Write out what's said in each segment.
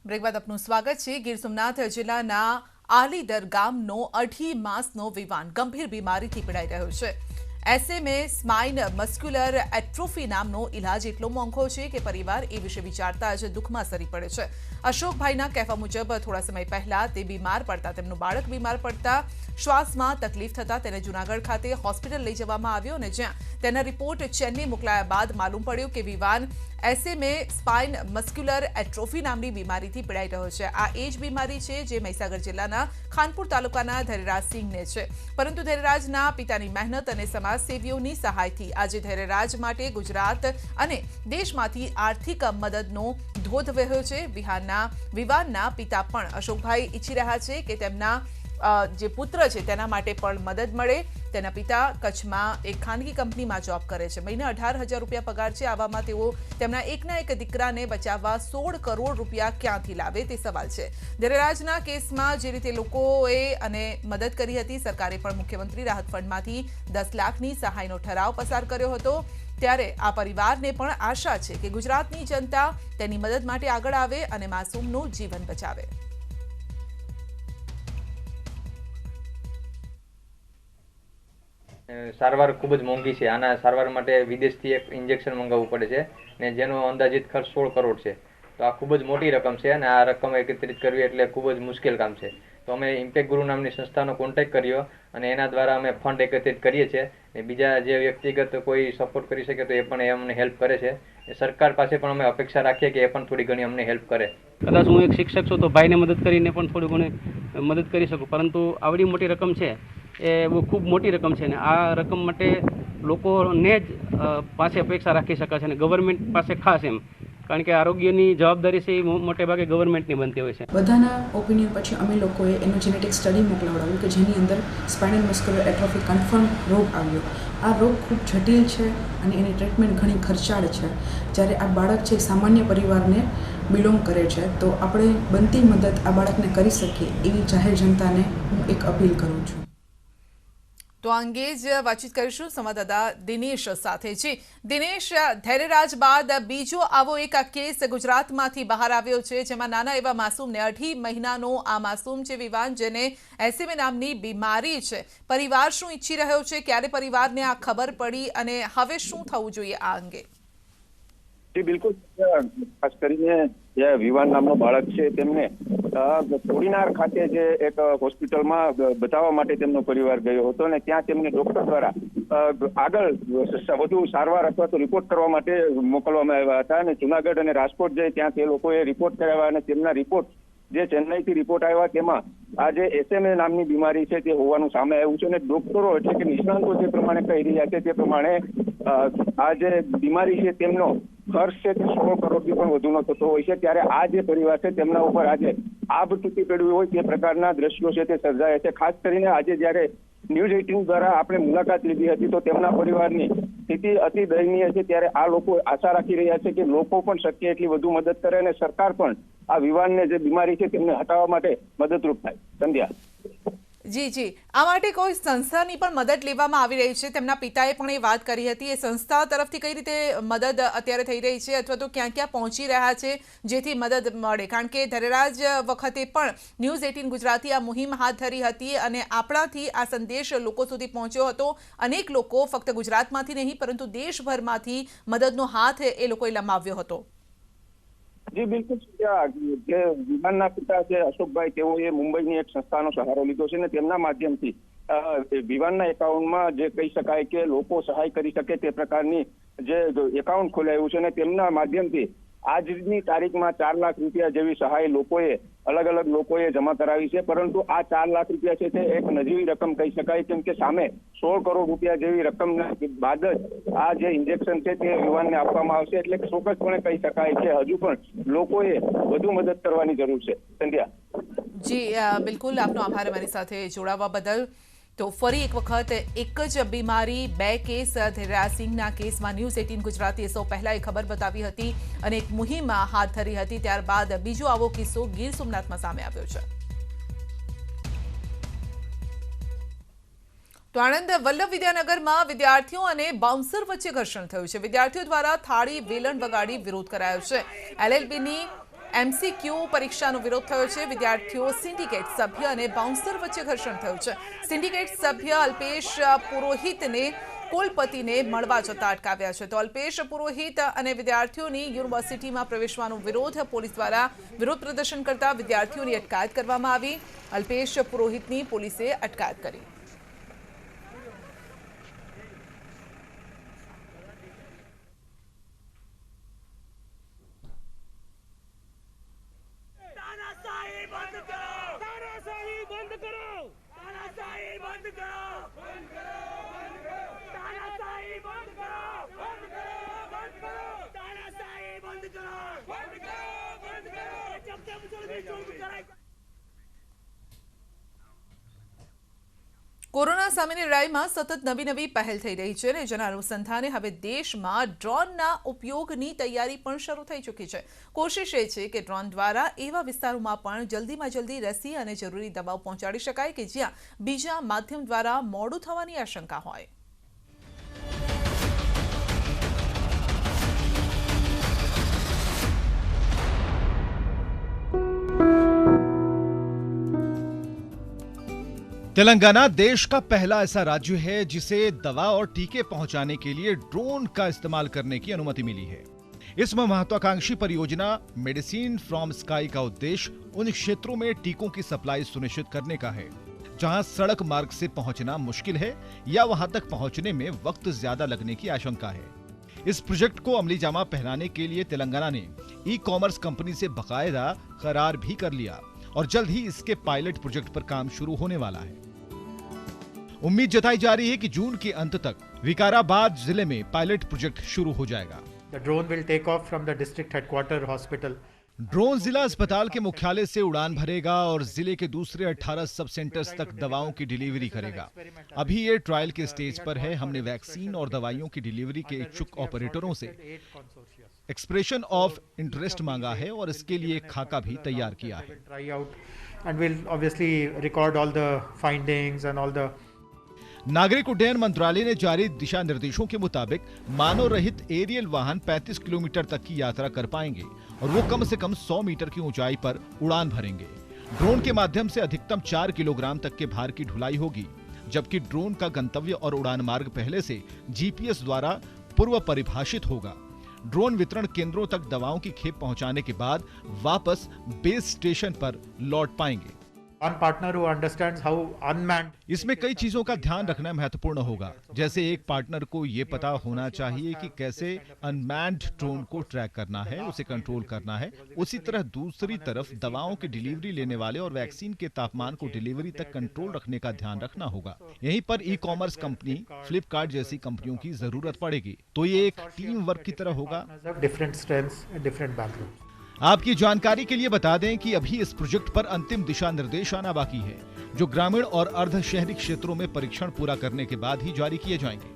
Break બાદ આપનું સ્વાગત છે। ગીર સોમનાથ જિલ્લાના આલીદર ગામનો 2.5 માસનો વિવાન ગંભીર બીમારીથી પીડાઈ રહ્યો છે। SMA સ્પાઇન મસ્ક્યુલર એટ્રોફી નામનો ઇલાજ એટલો મોંઘો છે કે પરિવાર એ વિશે વિચારતા જ દુઃખમાં સરી પડે છે। અશોકભાઈના કહેવા મુજબ થોડા સમય પહેલા તે બીમાર પડતા તેમનું બાળક બીમાર પડતા શ્વાસમાં તકલીફ થતા તેને જૂનાગઢ ખાતે હોસ્પિટલ લઈ જવામાં આવ્યો અને જ્યાં તેના રિપોર્ટ ચેન્નઈ મોકલાયા બાદ માલુમ પડ્યું કે Vivaan SMA spine muscular atrophy નામની બીમારીથી પીડાઈ રહ્યો છે। આ એ જ બીમારી છે જે મહીસાગર જિલ્લાના ખાનપુર તાલુકાના ધૈર્યરાજસિંહને છે, પરંતુ ધૈર્યરાજના પિતાની મહેનત અને સમાજસેવીઓની સહાયથી આજે ધૈર્યરાજ માટે ગુજરાત અને દેશમાંથી આર્થિક મદદનો ધોધ વહેયો છે। વિવાનના પિતા પણ અશોકભાઈ ઈચ્છી રહ્યા છે કે તેમના જે પુત્ર છે તેના માટે પણ મદદ મળે। તેના પિતા કચ્છમાં એક ખાનગી કંપનીમાં જોબ કરે છે। મહિને 18,000 રૂપિયા પગાર છે। આવામાં તેઓ તેમના એકના એક દીકરાને બચાવવા 16 કરોડ રૂપિયા ક્યાંથી લાવે તે સવાલ છે। ધૈર્યરાજના કેસમાં જે રીતે લોકોએ અને મદદ કરી હતી, સરકારે પણ મુખ્યમંત્રી રાહત ફંડમાંથી 10 લાખની સહાયનો ઠરાવ પસાર કર્યો હતો, ત્યારે આ પરિવારને પણ આશા છે કે ગુજરાતની જનતા તેની મદદ માટે આગળ આવે અને માસૂમનું જીવન બચાવે। સારવાર ખૂબ જ મોંઘી છે। આના સારવાર માટે વિદેશથી એક ઇન્જેક્શન મંગાવવું પડે છે ને જેનો અંદાજિત ખર્ચ 16 કરોડ છે। તો આ ખૂબ જ મોટી રકમ છે અને આ રકમ એકત્રિત કરવી એટલે ખૂબ જ મુશ્કેલ કામ છે। તો અમે ઇમ્પેક્ટ ગુરુ નામની સંસ્થાનો કોન્ટેક્ટ કર્યો અને એના દ્વારા અમે ફંડ એકત્રિત કરીએ છીએ અને બીજા જે વ્યક્તિગત કોઈ સપોર્ટ કરી શકે તો એ પણ અમને હેલ્પ કરે છે। સરકાર પાસે પણ અમે અપેક્ષા રાખીએ કે એ પણ થોડી ઘણી અમને હેલ્પ કરે। કદાચ હું એક શિક્ષક છું તો ભાઈને મદદ કરીને પણ થોડી ઘણી મદદ કરી શકું, પરંતુ આવડી મોટી રકમ છે એ બહુ ખૂબ મોટી રકમ છે ને આ રકમ માટે લોકોને જ પાસે અપેક્ષા રાખી શકાય છે અને ગવર્મેન્ટ પાસે ખાસ એમ, કારણ કે આરોગ્યની જવાબદારી છે એ મોટે ભાગે ગવર્મેન્ટની બનતી હોય છે। બધાના ઓપિનિયન પછી અમે લોકોએ એનું જેનેટિક સ્ટડી મોકલાવડાવ્યું કે જેની અંદર સ્પાઇનલ મસ્ક્યુલર એટ્રોફી કન્ફર્મ રોગ આવ્યો। આ રોગ ખૂબ જટિલ છે અને એની ટ્રીટમેન્ટ ઘણી ખર્ચાળ છે। જ્યારે આ બાળક છે સામાન્ય પરિવારને બિલોંગ કરે છે, તો આપણે બનતી મદદ આ બાળકને કરી શકીએ એવી જાહેર જનતાને હું એક અપીલ કરું છું। તો આ અંગે જ વાતચીત કરીશું સંવાદદાતા દિનેશ સાથે। જી દિનેશ, ધૈર્યરાજ બાદ બીજો આવો એક કેસ ગુજરાતમાંથી બહાર આવ્યો છે જેમાં નાના એવા માસૂમને 2.5 મહિનાનો આ માસૂમ છે વિવાન, જેને SMA નામની બીમારી છે। પરિવાર શું ઈચ્છી રહ્યો છે, ક્યારે પરિવારને આ ખબર પડી અને હવે શું થવું જોઈએ આ અંગે? જી બિલકુલ, ખાસ કરીને જે વિવાન નામનો બાળક છે તેમને કોડીનાર ખાતે જે એક હોસ્પિટલમાં બતાવવા માટે તેમનો પરિવાર ગયો હતો અને ત્યાં તેમને ડોક્ટર દ્વારા આગળ વધુ સારવાર અથવા તો રિપોર્ટ કરવા માટે મોકલવામાં આવ્યા હતા અને જુનાગઢ અને રાજકોટ જઈ ત્યાં તે લોકોએ રિપોર્ટ કરાવ્યા અને તેમના રિપોર્ટ જે ચેન્નઈથી રિપોર્ટ આવ્યા તેમાં આ જે SMA નામની બીમારી છે તે હોવાનું સામે આવ્યું છે અને ડોક્ટરો એટલે કે નિષ્ણાંતો જે પ્રમાણે કહી રહ્યા છે તે પ્રમાણે આ જે બીમારી છે તેમનો ખર્ચ છે તે 16 કરોડથી પણ વધુનો થતો હોય છે। ત્યારે આ જે પરિવાર છે તેમના ઉપર આજે આભ તૂટી પડ્યું હોય તે પ્રકારના દ્રશ્યો છે તે સર્જાયા છે। ખાસ કરીને આજે જ્યારે ન્યૂઝ 18 દ્વારા આપણે મુલાકાત લીધી હતી તો તેમના પરિવારની સ્થિતિ અતિ દયનીય છે। ત્યારે આ લોકો આશા રાખી રહ્યા છે કે લોકો પણ શક્ય એટલી વધુ મદદ કરે અને સરકાર પણ આ વિવાનને જે બીમારી છે તેમને હટાવવા માટે મદદરૂપ થાય। સંધ્યા। જી, આ માટે કોઈ સંસ્થાની પણ મદદ લેવામાં આવી રહી છે? તેમના પિતાએ પણ એ વાત કરી હતી, એ સંસ્થા તરફથી કઈ રીતે મદદ અત્યારે થઈ રહી છે અથવા તો ક્યાં ક્યાં પહોંચી રહ્યા છે જેથી મદદ મળે? કારણ કે ધૈર્યરાજ વખતે પણ ન્યૂઝ 18 ગુજરાતી આ મુહિમ હાથ ધરી હતી અને આપણાથી આ સંદેશ લોકો સુધી પહોંચ્યો હતો। અનેક લોકો ફક્ત ગુજરાતમાંથી નહીં પરંતુ દેશભરમાંથી મદદનો હાથ એ લોકોએ લંબાવ્યો હતો। જી બિલકુલ, જે વિવાનના પિતા છે અશોકભાઈ, તેઓએ મુંબઈની એક સંસ્થાનો સહારો લીધો છે અને તેમના માધ્યમથી વિવાનના એકાઉન્ટમાં જે કહી શકાય કે લોકો સહાય કરી શકે તે પ્રકારની જે એકાઉન્ટ ખોલાયું છે અને તેમના માધ્યમથી આજની તારીખમાં 4 લાખ રૂપિયા જેવી સહાય લોકોએ અલગ અલગ લોકોએ જમા કરાવી છે। પરંતુ આ 4 લાખ રૂપિયા છે તે એક નજીવી રકમ કહી શકાય, કેમ કે સામે 16 કરોડ રૂપિયા જેવી રકમ બાદ જ આ જે ઇન્જેક્શન છે તે યુવાનને આપવામાં આવશે। એટલે ચોક્કસપણે કહી શકાય કે હજુ પણ લોકોએ વધુ મદદ કરવાની જરૂર છે। સંધ્યા। જી બિલકુલ, આપનો આભાર અમારી સાથે જોડાવા બદલ। તો ફરી એક વખત એક જ બીમારી, 2 કેસ, ધૈર્યરાજસિંહના કેસમાં ન્યૂઝ 18 ગુજરાતીએ સૌ પહેલા એ ખબર બતાવી હતી અને એક મુહિમ હાથ ધરી હતી, ત્યારબાદ બીજો આવો કિસ્સો ગીર સોમનાથમાં સામે આવ્યો છે। તો આણંદ વલ્લભ વિદ્યાનગરમાં વિદ્યાર્થીઓ અને બાઉન્સર વચ્ચે ઘર્ષણ થયું છે। વિદ્યાર્થીઓ દ્વારા થાળી વેલણ વગાડી વિરોધ કરાયો છે। LLBની MCQ પરીક્ષાનો વિરોધ થયો છે। વિદ્યાર્થીઓ સિન્ડિકેટ સભ્ય અને બાઉન્સર વચ્ચે ઘર્ષણ થયું છે। સિન્ડિકેટ સભ્ય અલ્પેશ પુરોહિતને કુલપતિને મળવા જતા અટકાવ્યા છે। તો અલ્પેશ પુરોહિત અને વિદ્યાર્થીઓની યુનિવર્સિટીમાં પ્રવેશવાનો વિરોધ પોલીસ દ્વારા વિરોધ પ્રદર્શન કરતા વિદ્યાર્થીઓની અટકાયત કરવામાં આવી। અલ્પેશ પુરોહિતની પોલીસે અટકાયત કરી। કોરોના સામેની લડાઈમાં સતત નવી પહેલ થઈ રહી છે અને જેના અનુસંધાને હવે દેશમાં ડ્રોનના ઉપયોગની તૈયારી પણ શરૂ થઈ ચૂકી છે। કોશિશ એ છે કે ડ્રોન દ્વારા એવા વિસ્તારોમાં પણ જલ્દીમાં જલ્દી રસી અને જરૂરી દવાઓ પહોંચાડી શકાય કે જ્યાં બીજા માધ્યમ દ્વારા મોડું થવાની આશંકા હોય। तेलंगाना देश का पहला ऐसा राज्य है जिसे दवा और टीके पहुंचाने के लिए ड्रोन का इस्तेमाल करने की अनुमति मिली है। इस महत्वाकांक्षी परियोजना मेडिसिन फ्रॉम स्काई का उद्देश्य उन क्षेत्रों में टीकों की सप्लाई सुनिश्चित करने का है जहां सड़क मार्ग से पहुंचना मुश्किल है या वहां तक पहुंचने में वक्त ज्यादा लगने की आशंका है। इस प्रोजेक्ट को अमलीजामा पहनाने के लिए तेलंगाना ने ई-कॉमर्स कंपनी से बाकायदा करार भी कर लिया और जल्द ही इसके पायलट प्रोजेक्ट पर काम शुरू होने वाला है। उम्मीद जताई जा रही है कि जून के अंत तक विकाराबाद जिले में पायलट प्रोजेक्ट शुरू हो जाएगा। The drone will take off from the district headquarter hospital. Drone जिला अस्पताल के मुख्यालय से उड़ान भरेगा और जिले के दूसरे 18 सब सेंटर्स तक दवाओं की डिलीवरी करेगा। अभी ये ट्रायल के स्टेज पर है। हमने वैक्सीन और दवाइयों की डिलीवरी के इच्छुक ऑपरेटरों से एक्सप्रेशन ऑफ इंटरेस्ट मांगा है और इसके लिए एक खाका भी तैयार किया है। Try out and we'll obviously record all the findings and all the नागरिक उड्डयन मंत्रालय ने जारी दिशा निर्देशों के मुताबिक मानव रहित एरियल वाहन 35 किलोमीटर तक की यात्रा कर पाएंगे और वो कम से कम 100 मीटर की ऊंचाई पर उड़ान भरेंगे। ड्रोन के माध्यम से अधिकतम 4 किलोग्राम तक के भार की ढुलाई होगी, जबकि ड्रोन का गंतव्य और उड़ान मार्ग पहले से जीपीएस द्वारा पूर्व परिभाषित होगा। ड्रोन वितरण केंद्रों तक दवाओं की खेप पहुंचाने के बाद वापस बेस स्टेशन पर लौट पाएंगे। one partner who understands how unmanned. इसमें कई चीजों का ध्यान रखना महत्वपूर्ण होगा, जैसे एक पार्टनर को ये पता होना चाहिए कि कैसे अनमैन्ड ड्रोन को ट्रैक करना है, उसे कंट्रोल करना है। उसी तरह दूसरी तरफ दवाओं की डिलीवरी लेने वाले और वैक्सीन के तापमान को डिलीवरी तक कंट्रोल रखने का ध्यान रखना होगा। यहीं पर ई कॉमर्स कंपनी फ्लिपकार्ट जैसी कंपनियों की जरूरत पड़ेगी। तो ये एक टीम वर्क की तरह होगा। Different strengths and different backgrounds. आपकी जानकारी के लिए बता दें कि अभी इस प्रोजेक्ट पर अंतिम दिशा निर्देश आना बाकी है, जो ग्रामीण और अर्ध शहरी क्षेत्रों में परीक्षण पूरा करने के बाद ही जारी किए जाएंगे।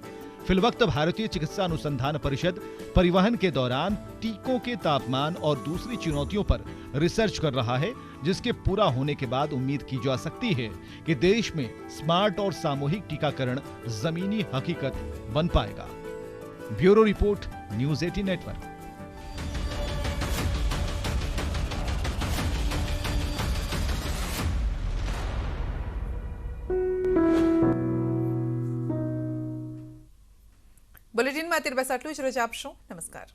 फिलवक्त भारतीय चिकित्सा अनुसंधान परिषद परिवहन के दौरान टीकों के तापमान और दूसरी चुनौतियों पर रिसर्च कर रहा है, जिसके पूरा होने के बाद उम्मीद की जा सकती है कि देश में स्मार्ट और सामूहिक टीकाकरण जमीनी हकीकत बन पाएगा। Bureau report, news 18 network. બુલેટિનમાં અત્યારે બસ આટલું જ. રજા આપશો. નમસ્કાર.